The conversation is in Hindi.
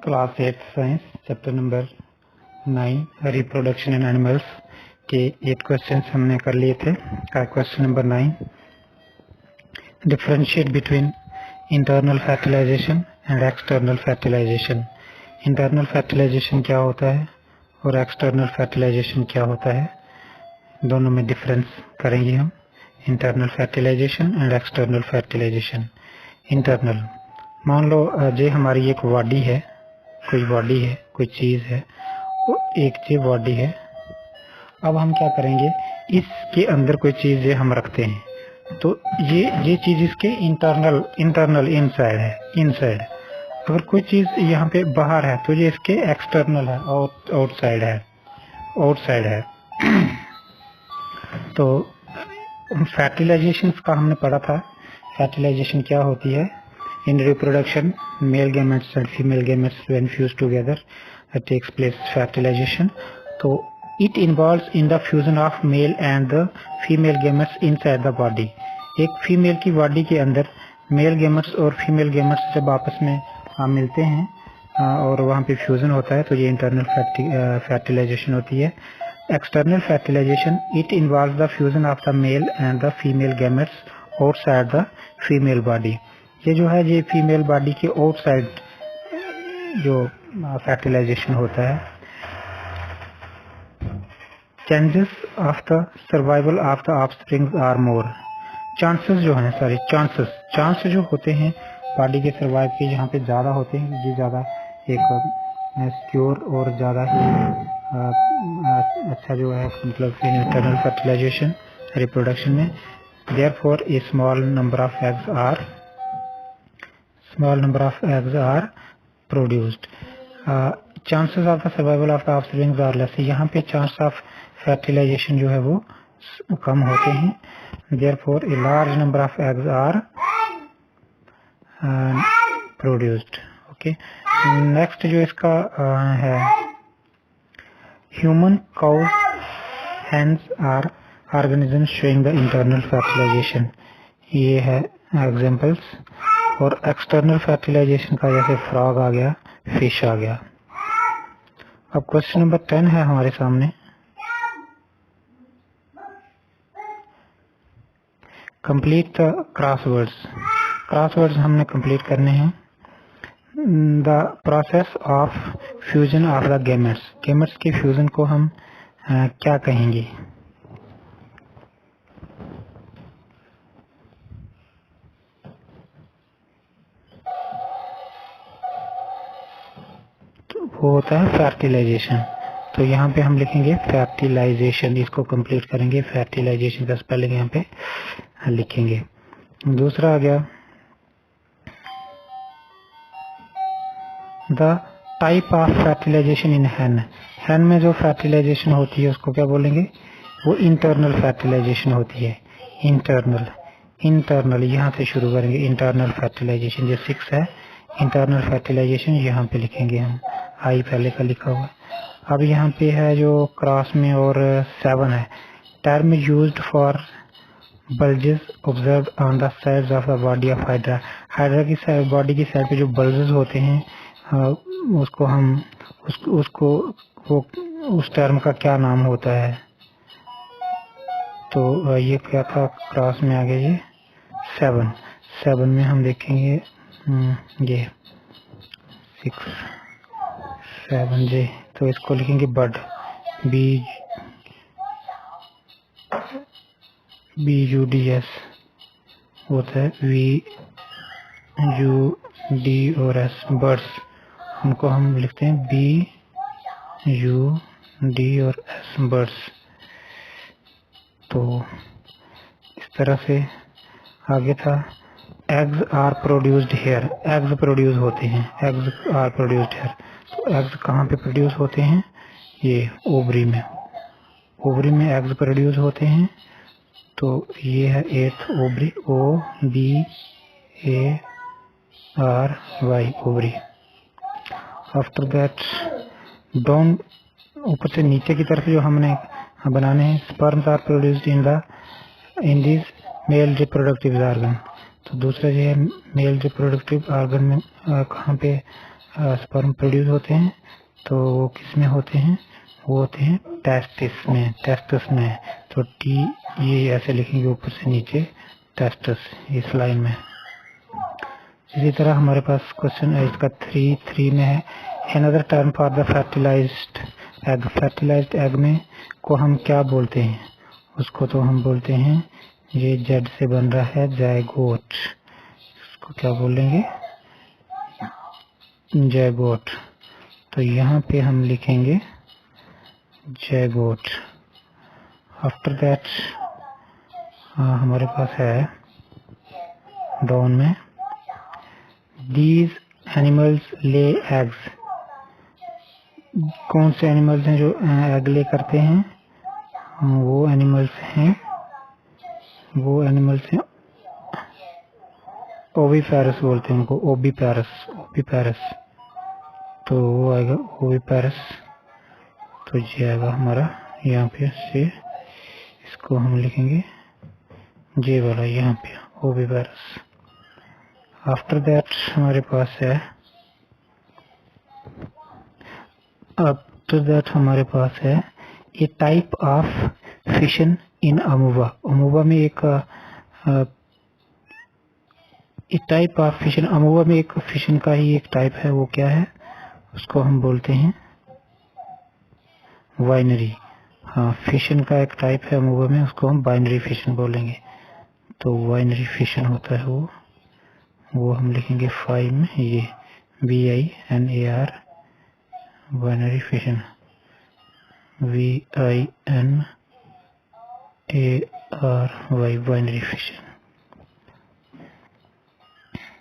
Class 8 science chapter number 9 reproduction in animals के 8 क्वेश्चंस हमने कर लिए थे। Question number 9, differentiate between internal fertilisation and external fertilisation. Internal fertilisation क्या होता है और एक्सटर्नल फर्टिलाइजेशन क्या होता है, दोनों में डिफरेंस करेंगे हम। Internal fertilisation and external fertilisation. Internal, मान लो ये हमारी एक बॉडी है, कोई चीज़ है, वो एक ये बॉडी है। अब हम क्या करेंगे, इसके अंदर कोई चीज़ ये हम रखते हैं, तो ये चीज़ इसके इंटरनल इनसाइड। अगर कोई चीज़ यहाँ पे बाहर है तो ये इसके एक्सटर्नल है, आउटसाइड है। तो फर्टिलाइजेशन का हमने पढ़ा था। फर्टिलाइजेशन क्या होती है? In reproduction, male gametes and female gametes when fuse together takes place fertilization. तो it involves in the fusion of male and the female gametes inside the body. एक फीमेल की बॉडी के अंदर मेल गैमेट्स और फीमेल गैमेट्स जब आपस में मिलते हैं और वहाँ पे फ्यूजन होता है, तो ये इंटरनल फर्टिलाइजेशन होती है। External fertilisation, it involves the fusion of the male and the female gametes outside the female body. ये जो है, ये फीमेल बॉडी के आउटसाइड जो फर्टिलाइजेशन होता है। Chances of the survival of the offspring are more. Chances जो होते हैं बॉडी के सर्वाइव के, यहाँ पे ज़्यादा होते हैं, ये ज़्यादा एक सिक्योर और ज़्यादा अच्छा जो है, मतलब इंटरनल फर्टिलाइजेशन रिप्रोडक्शन में। Therefore, a small number of eggs are produced. Chances of the survival of the offspring are less. यहाँ पे chance of fertilization जो है वो कम होते हैं। Therefore, a large number of eggs are produced. Okay. Next जो इसका है, human cows, hens are organisms showing the internal fertilization। ये है एग्जांपल्स। और एक्सटर्नल फर्टिलाइजेशन का जैसे फ्रॉग आ गया, फिश आ गया। अब क्वेश्चन नंबर 10 है हमारे सामने। कंप्लीट द क्रॉसवर्ड्स हमने कंप्लीट करने हैं। The process of fusion of the gametes के फ्यूजन को हम क्या कहेंगे? वो होता है फर्टिलाइजेशन। तो यहाँ पे हम लिखेंगे फर्टिलाइजेशन, इसको कंप्लीट करेंगे। फर्टिलाइजेशन का स्पेलिंग यहाँ पे लिखेंगे। दूसरा आ गया, द टाइप ऑफ फर्टिलाइजेशन इन हैन में जो फर्टिलाइजेशन होती है उसको क्या बोलेंगे? वो इंटरनल फर्टिलाइजेशन होती है। इंटरनल यहाँ से शुरू करेंगे। इंटरनल फर्टिलाइजेशन जो 6 है, इंटरनल फर्टिलाइजेशन यहाँ पे लिखेंगे हम, आई पहले का लिखा हुआ। अब यहाँ पे है जो क्रॉस में और 7 है, term used for bulges observed on the sides of the body of hydra की बॉडी की साइड पे जो बल्जेस होते हैं, उसको हम उस टर्म का क्या नाम होता है? तो ये क्या था, क्रॉस में आ गया ये 7 में हम देखेंगे ये 6 7 जे, तो इसको लिखेंगे बड, BUDS होता है, VUD और S बर्ड्स, उनको हम लिखते हैं BUD और S बर्ड्स। तो इस तरह से आगे था, eggs are produced here. Eggs produce होते हैं, एग्स आर प्रोड्यूस्ड हेयर। तो एग्स कहाँ पे प्रोड्यूस होते हैं? ये ओवरी में एग्स प्रोड्यूस होते हैं। तो ये है 8th ovary, OVARY, ovary. After that down, ऊपर से नीचे की तरफ जो हमने बनाने हैं, sperms are produced in this male reproductive organ. तो दूसरा जो है मेल रिप्रोडक्टिव ऑर्गन में कहाँ पे स्पर्म प्रोड्यूस होते हैं तो वो किस में होते हैं, वो होते हैं टेस्टिस में, टेस्टिस में। तो टी ये ऐसे लिखेंगे ऊपर से नीचे टेस्टिस इस लाइन में। इसी तरह हमारे पास क्वेश्चन इसका 3 में है, another term for the fertilised egg. Fertilised egg में को हम क्या बोलते हैं, उसको तो हम बोलते हैं, ये जेड से बन रहा है जायगोट, इसको क्या बोलेंगे, जायगोट। तो यहाँ पे हम लिखेंगे जायगोट। आफ्टर दैट हमारे पास है डाउन में, दीज एनिमल्स ले एग्स। कौन से एनिमल्स हैं जो एग ले करते हैं, वो एनिमल्स हैं ओविपेरस बोलते हैं उनको, ओविपेरस। तो वो आएगा ओविपेरस। तो ये आएगा हमारा यहाँ पे से, इसको हम लिखेंगे जे वाला यहाँ पे ओविपेरस। आफ्टर दैट हमारे पास है, ए टाइप ऑफ फिशन इन अमूबा। अमूबा में एक टाइप ऑफ फिशन, अमूबा में एक फिशन का ही एक टाइप है, वो क्या है, उसको हम बोलते हैं बाइनरी। हाँ, फिशन का एक टाइप है अमूबा में, उसको हम बाइनरी फिशन बोलेंगे। तो बाइनरी फिशन होता है वो हम लिखेंगे 5 में, ये BINAR binary fission, VINARY binary fission.